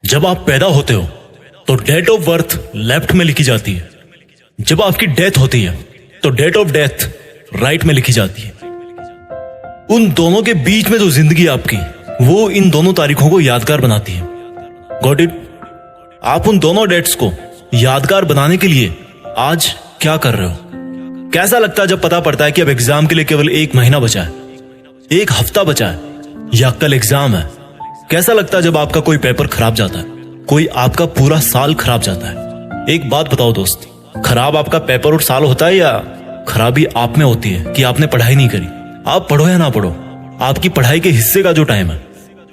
जब आप पैदा होते हो तो डेट ऑफ बर्थ लेफ्ट में लिखी जाती है। जब आपकी डेथ होती है तो डेट ऑफ डेथ राइट में लिखी जाती है। उन दोनों के बीच में जो जिंदगी आपकी, वो इन दोनों तारीखों को यादगार बनाती है। Got it? आप उन दोनों डेट्स को यादगार बनाने के लिए आज क्या कर रहे हो? कैसा लगता है जब पता पड़ता है कि अब एग्जाम के लिए केवल 1 महीना बचा है, 1 हफ्ता बचा है या कल एग्जाम है? कैसा लगता है जब आपका कोई पेपर खराब जाता है, कोई आपका पूरा साल खराब जाता है? एक बात बताओ दोस्त, खराब आपका पेपर और साल होता है या खराबी आप में होती है कि आपने पढ़ाई नहीं करी? आप पढ़ो या ना पढ़ो, आपकी पढ़ाई के हिस्से का जो टाइम है,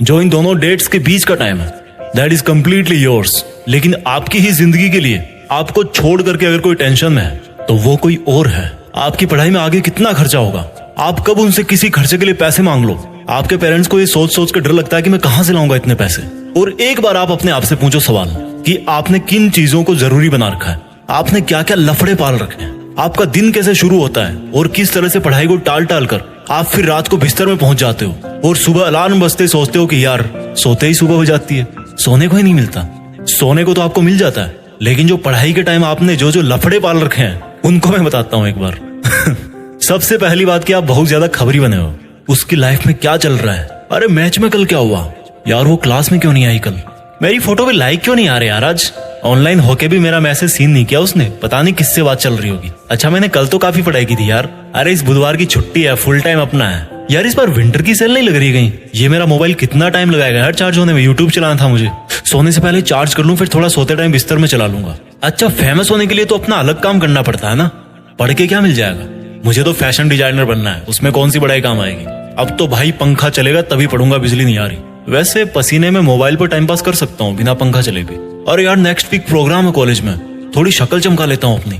जो इन दोनों डेट्स के बीच का टाइम है, दैट इज कंप्लीटली योर्स। लेकिन आपकी ही जिंदगी के लिए आपको छोड़ करके अगर कोई टेंशन में है तो वो कोई और है। आपकी पढ़ाई में आगे कितना खर्चा होगा, आप कब उनसे किसी खर्चे के लिए पैसे मांग लो। आपके पेरेंट्स को ये सोच सोच कर डर लगता है कि मैं कहां से लाऊंगा इतने पैसे। और एक बार आप अपने आप से पूछो सवाल कि आपने किन चीजों को जरूरी बना रखा है, आपने क्या क्या लफड़े पाल रखे हैं, आपका दिन कैसे शुरू होता है और किस तरह से पढ़ाई को टाल टाल कर आप फिर रात को बिस्तर में पहुंच जाते हो और सुबह अलार्म बजते सोचते हो कि यार सोते ही सुबह हो जाती है, सोने को ही नहीं मिलता। सोने को तो आपको मिल जाता है, लेकिन जो पढ़ाई के टाइम आपने जो जो लफड़े पाल रखे हैं उनको मैं बताता हूं एक बार। सबसे पहली बात कि आप बहुत ज्यादा खबरी बने हो। उसकी लाइफ में क्या चल रहा है? अरे मैच में कल क्या हुआ यार, वो क्लास में क्यों नहीं आई कल, मेरी फोटो पे लाइक क्यों नहीं आ रहे यार, आज ऑनलाइन होके भी मेरा मैसेज सीन नहीं किया उसने, पता नहीं किससे बात चल रही होगी। अच्छा मैंने कल तो काफी पढ़ाई की थी यार। अरे इस बुधवार की छुट्टी है, फुल टाइम अपना है यार। इस बार विंटर की सेल नहीं लग रही कहीं? ये मेरा मोबाइल कितना टाइम लगाएगा यार चार्ज होने में? यूट्यूब चलाना था मुझे, सोने से पहले चार्ज कर लूं, फिर थोड़ा सोते टाइम बिस्तर में चला लूंगा। अच्छा फेमस होने के लिए तो अपना अलग काम करना पड़ता है ना, पढ़ के क्या मिल जाएगा? मुझे तो फैशन डिजाइनर बनना है, उसमें कौन सी पढ़ाई काम आएगी? अब तो भाई पंखा चलेगा तभी पढ़ूंगा, बिजली नहीं आ रही। वैसे पसीने में मोबाइल पर टाइम पास कर सकता हूँ बिना पंखा चले भी। और यार नेक्स्ट वीक प्रोग्राम है कॉलेज में, थोड़ी शक्ल चमका लेता हूँ अपनी,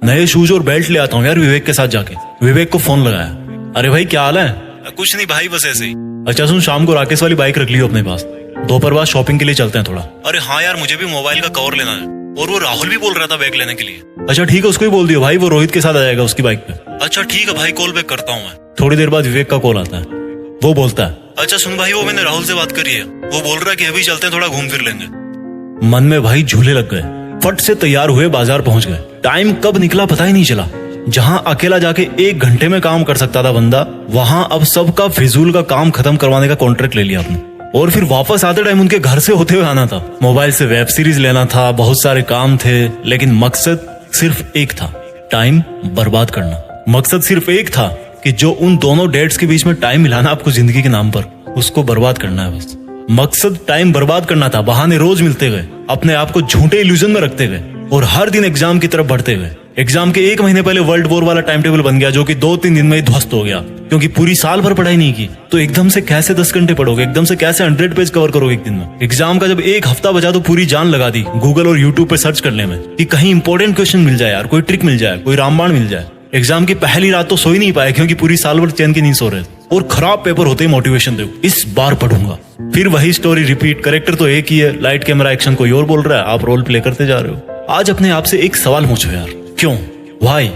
नए शूज और बेल्ट ले आता हूँ यार विवेक के साथ जाके। विवेक को फोन लगाया, अरे भाई क्या हाल है? कुछ नहीं भाई बस ऐसे ही। अच्छा सुन, शाम को राकेश वाली बाइक रख लियो अपने पास, दोपहर बाद शॉपिंग के लिए चलते हैं थोड़ा। अरे हाँ यार मुझे भी मोबाइल का कवर लेना है, और वो राहुल भी बोल रहा था बैग लेने के लिए। अच्छा ठीक है, उसको ही बोल दियो भाई, वो रोहित के साथ आ जाएगा उसकी बाइक पे। अच्छा ठीक है भाई, कॉल बैक करता हूँ मैं। थोड़ी देर बाद विवेक का कॉल आता है, वो बोलता है अच्छा सुन भाई, वो मैंने राहुल से बात करी है, वो बोल रहा है कि अभी चलते हैं थोड़ा घूम फिर लेंगे। मन में भाई झूले लग गए, फट से तैयार हुए बाजार पहुंच गए। टाइम कब निकला पता ही नहीं चला। जहां अकेला जाके 1 घंटे में काम कर सकता था बंदा, वहां अब सबका फिजूल का काम खत्म करवाने का कॉन्ट्रैक्ट ले लिया आपने। और फिर वापस आते टाइम उनके घर से होते हुए आना था, मोबाइल से वेब सीरीज लेना था, बहुत सारे काम थे, लेकिन मकसद सिर्फ एक था, टाइम बर्बाद करना। मकसद सिर्फ एक था कि जो उन दोनों डेट्स के बीच में टाइम मिलाना आपको जिंदगी के नाम पर, उसको बर्बाद करना है बस। मकसद टाइम बर्बाद करना था, बहाने रोज मिलते गए, अपने आप को झूठे इल्यूजन में रखते गए और हर दिन एग्जाम की तरफ बढ़ते गए। एग्जाम के 1 महीने पहले वर्ल्ड वॉर वाला टाइम टेबल बन गया, जो कि 2-3 दिन में ही ध्वस्त हो गया, क्योंकि पूरी साल भर पढ़ाई नहीं की। तो एकदम से कैसे 10 घंटे पढ़ोगे, एकदम से कैसे 100 पेज कवर करोगे एक दिन में? एग्जाम का जब 1 हफ्ता बचा तो पूरी जान लगा दी गूगल और यूट्यूब पे सर्च करने में कि कहीं इंपॉर्टेंट क्वेश्चन मिल जाए यार, कोई ट्रिक मिल जाए, कोई रामबाण मिल जाए। एग्जाम की पहली रात तो सो ही नहीं पाए, क्योंकि पूरी साल भर चैन की नींद सो रहे थे। और खराब पेपर होते ही मोटिवेशन दो, इस बार पढ़ूंगा। फिर वही स्टोरी रिपीट, कैरेक्टर तो एक ही है, लाइट कैमरा एक्शन कोई और बोल रहा है, आप रोल प्ले करते जा रहे हो। आज अपने आप से एक सवाल पूछो यार, क्यों? Why?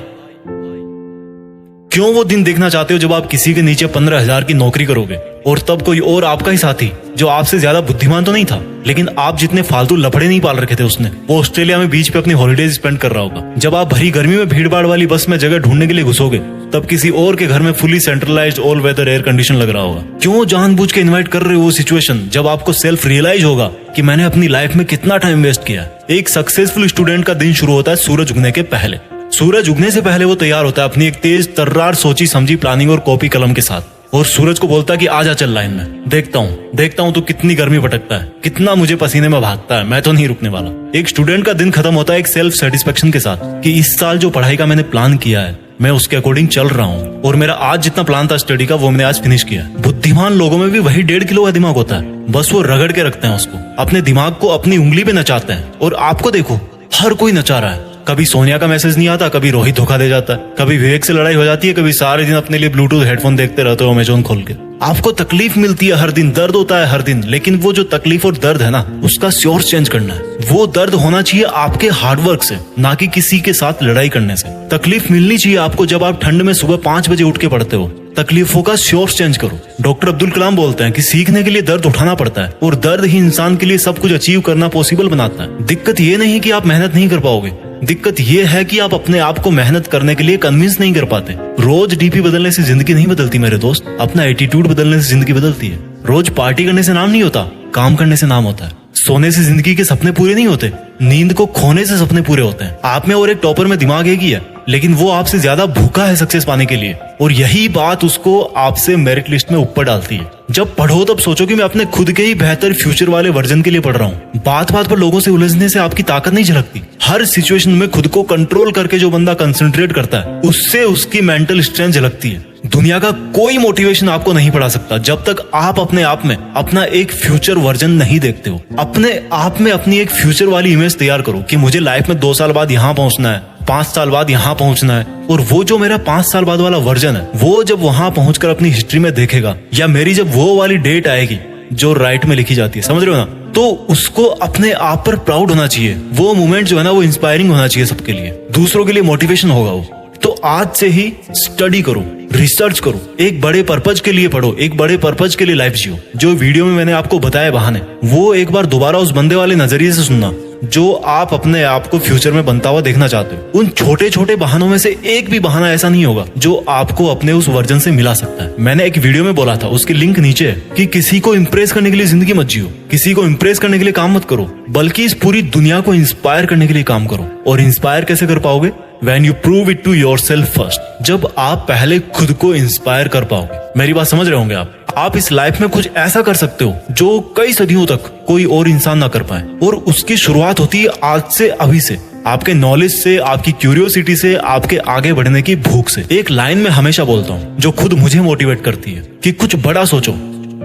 क्यों वो दिन देखना चाहते हो जब आप किसी के नीचे 15,000 की नौकरी करोगे और तब कोई और आपका ही साथी, जो आपसे ज्यादा बुद्धिमान तो नहीं था लेकिन आप जितने फालतू लफड़े नहीं पाल रखे थे उसने, वो ऑस्ट्रेलिया में बीच पे अपनी हॉलिडेज स्पेंड कर रहा होगा। जब आप भरी गर्मी में भीड़ भाड़ वाली बस में जगह ढूंढने के लिए घुसोगे, तब किसी और के घर में fully centralised all weather air condition लग रहा होगा। क्यों जानबूझ के इन्वाइट कर रहे हो वो सिचुएशन जब आपको सेल्फ रियलाइज होगा कि मैंने अपनी लाइफ में कितना टाइम वेस्ट किया। एक सक्सेसफुल स्टूडेंट का दिन शुरू होता है सूरज उगने के पहले। सूरज उगने से पहले वो तैयार होता है अपनी एक तेज तर्रार सोची समझी प्लानिंग और कॉपी कलम के साथ, और सूरज को बोलता है कि आजा चल लाइन में, देखता हूँ तू कितनी गर्मी भटकता है, कितना मुझे पसीने में भागता है, मैं तो नहीं रुकने वाला। एक स्टूडेंट का दिन खत्म होता है एक सेल्फ सेटिस्फेक्शन के साथ कि इस साल जो पढ़ाई का मैंने प्लान किया है, मैं उसके अकॉर्डिंग चल रहा हूँ, और मेरा आज जितना प्लान था स्टडी का, वो मैंने आज फिनिश किया। बुद्धिमान लोगों में भी वही 1.5 किलो का दिमाग होता है, बस वो रगड़ के रखते हैं उसको, अपने दिमाग को अपनी उंगली पे नचाते हैं। और आपको देखो, हर कोई नचा रहा है। कभी सोनिया का मैसेज नहीं आता, कभी रोहित धोखा दे जाता है, कभी विवेक से लड़ाई हो जाती है, कभी सारे दिन अपने लिए ब्लूटूथ हेडफोन देखते रहते हो अमेजोन खोल के। आपको तकलीफ मिलती है हर दिन, दर्द होता है हर दिन, लेकिन वो जो तकलीफ और दर्द है ना, उसका सोर्स चेंज करना है। वो दर्द होना चाहिए आपके हार्डवर्क से, ना कि किसी के साथ लड़ाई करने से। तकलीफ मिलनी चाहिए आपको जब आप ठंड में सुबह 5 बजे उठ के पढ़ते हो, तकलीफों का सोर्स चेंज करो। डॉक्टर अब्दुल कलाम बोलते हैं कि सीखने के लिए दर्द उठाना पड़ता है और दर्द ही इंसान के लिए सब कुछ अचीव करना पॉसिबल बनाता है। दिक्कत ये नहीं कि आप मेहनत नहीं कर पाओगे, दिक्कत ये है कि आप अपने आप को मेहनत करने के लिए कन्विंस नहीं कर पाते। रोज डीपी बदलने से जिंदगी नहीं बदलती मेरे दोस्त, अपना एटीट्यूड बदलने से जिंदगी बदलती है। रोज पार्टी करने से नाम नहीं होता, काम करने से नाम होता है। सोने से जिंदगी के सपने पूरे नहीं होते, नींद को खोने से सपने पूरे होते हैं। आप में और एक टॉपर में दिमाग एक ही है, लेकिन वो आपसे ज्यादा भूखा है सक्सेस पाने के लिए, और यही बात उसको आपसे मेरिट लिस्ट में ऊपर डालती है। जब पढ़ो तब सोचो कि मैं अपने खुद के ही बेहतर फ्यूचर वाले वर्जन के लिए पढ़ रहा हूँ। बात बात पर लोगों से उलझने से आपकी ताकत नहीं झलकती। हर सिचुएशन में खुद को कंट्रोल करके जो बंदा कंसंट्रेट करता है, उससे उसकी मेंटल स्ट्रेंथ झलकती है। दुनिया का कोई मोटिवेशन आपको नहीं पढ़ा सकता जब तक आप अपने आप में अपना एक फ्यूचर वर्जन नहीं देखते हो। अपने आप में अपनी एक फ्यूचर वाली इमेज तैयार करो कि मुझे लाइफ में 2 साल बाद यहाँ पहुंचना है, 5 साल बाद यहाँ पहुंचना है। और वो जो मेरा 5 साल बाद वाला वर्जन है, वो जब वहां पहुंचकर अपनी हिस्ट्री में देखेगा, या मेरी जब वो वाली डेट आएगी जो राइट में लिखी जाती है, समझ रहे हो ना, तो उसको अपने आप पर प्राउड होना चाहिए। वो मोमेंट जो है ना, वो इंस्पायरिंग होना चाहिए सबके लिए, दूसरों के लिए मोटिवेशन होगा वो। तो आज से ही स्टडी करो, रिसर्च करो, एक बड़े पर्पज के लिए पढ़ो, एक बड़े पर्पज के लिए लाइफ जियो। जो वीडियो में मैंने आपको बताया बहाने, वो एक बार दोबारा उस बंदे वाले नजरिए से सुनना जो आप अपने आप को फ्यूचर में बनता हुआ देखना चाहते हो। उन छोटे छोटे बहानों में से एक भी बहाना ऐसा नहीं होगा जो आपको अपने उस वर्जन से मिला सकता है। मैंने एक वीडियो में बोला था, उसकी लिंक नीचे है, कि किसी को इम्प्रेस करने के लिए जिंदगी मत जियो, किसी को इम्प्रेस करने के लिए काम मत करो, बल्कि इस पूरी दुनिया को इंस्पायर करने के लिए काम करो। और इंस्पायर कैसे कर पाओगे? When you prove it to yourself first, जब आप पहले खुद को इंस्पायर कर पाओगे। मेरी बात समझ रहे होंगे आप इस लाइफ में कुछ ऐसा कर सकते हो जो कई सदियों तक कोई और इंसान ना कर पाए, और उसकी शुरुआत होती है आज से, अभी से, आपके नॉलेज से, आपकी क्यूरियोसिटी से, आपके आगे बढ़ने की भूख से। एक लाइन में हमेशा बोलता हूँ जो खुद मुझे मोटिवेट करती है कि कुछ बड़ा सोचो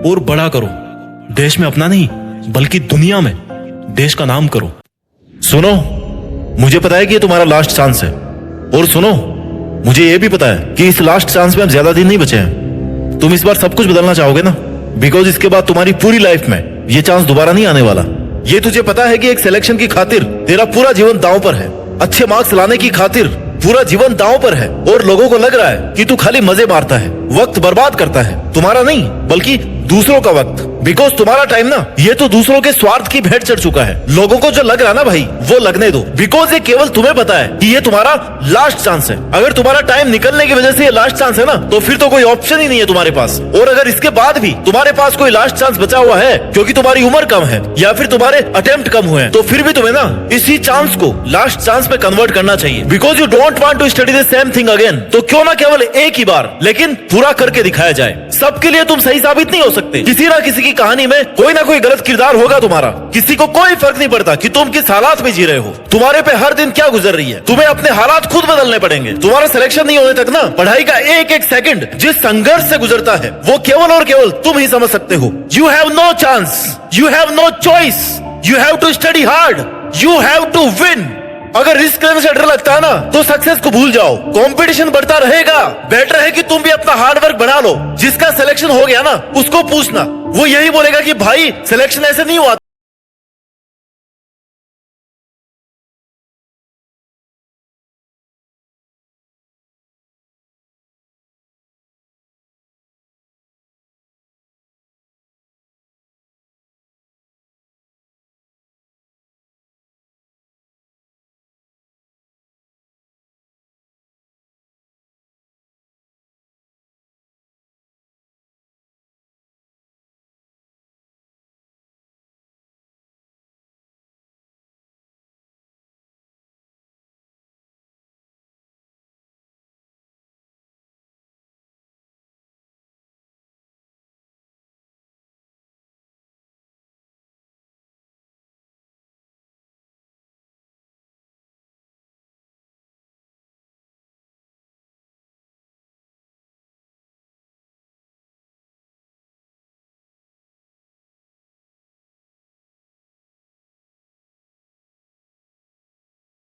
और बड़ा करो। देश में अपना नहीं, बल्कि दुनिया में देश का नाम करो। सुनो, मुझे पता है कि ये तुम्हारा लास्ट चांस है, और सुनो, मुझे ये भी पता है कि इस लास्ट चांस में अब ज्यादा दिन नहीं बचे हैं। तुम इस बार सब कुछ बदलना चाहोगे ना, बिकॉज इसके बाद तुम्हारी पूरी लाइफ में ये चांस दोबारा नहीं आने वाला। ये तुझे पता है कि एक सिलेक्शन की खातिर तेरा पूरा जीवन दांव पर है, अच्छे मार्क्स लाने की खातिर पूरा जीवन दांव पर है, और लोगों को लग रहा है कि तू खाली मजे मारता है, वक्त बर्बाद करता है, तुम्हारा नहीं बल्कि दूसरों का वक्त। बिकॉज तुम्हारा टाइम ना, ये तो दूसरों के स्वार्थ की भेंट चढ़ चुका है। लोगों को जो लग रहा है ना भाई, वो लगने दो, बिकॉज ये केवल तुम्हें पता है कि ये तुम्हारा लास्ट चांस है। अगर तुम्हारा टाइम निकलने की वजह से ये लास्ट चांस है ना, तो फिर तो कोई ऑप्शन ही नहीं है तुम्हारे पास। और अगर इसके बाद भी तुम्हारे पास कोई लास्ट चांस बचा हुआ है, क्योंकि तुम्हारी उम्र कम है या फिर तुम्हारे अटेम्प्ट कम हुए हैं, तो फिर भी तुम्हें ना इसी चांस को लास्ट चांस में कन्वर्ट करना चाहिए। Because you don't want to study the same thing again. तो क्यों ना केवल एक ही बार, लेकिन पूरा करके दिखाया जाए। सबके लिए तुम सही साबित नहीं हो सकते, किसी ना किसी की कहानी में कोई ना कोई गलत किरदार होगा तुम्हारा। किसी को कोई फर्क नहीं पड़ता कि तुम किस हालात में जी रहे हो, तुम्हारे पे हर दिन क्या गुजर रही है। तुम्हें अपने हालात खुद बदलने पड़ेंगे। तुम्हारा सिलेक्शन नहीं होने तक ना, पढ़ाई का एक एक सेकंड जिस संघर्ष से गुजरता है, वो केवल और केवल तुम ही समझ सकते हो। You have no chance, you have no choice, you have to study hard, you have to win. अगर रिस्क लेने से डर लगता है ना, तो सक्सेस को भूल जाओ। कंपटीशन बढ़ता रहेगा, बेटर है कि तुम भी अपना हार्ड वर्क बढ़ा लो। जिसका सिलेक्शन हो गया ना, उसको पूछना, वो यही बोलेगा कि भाई सिलेक्शन ऐसे नहीं हुआ।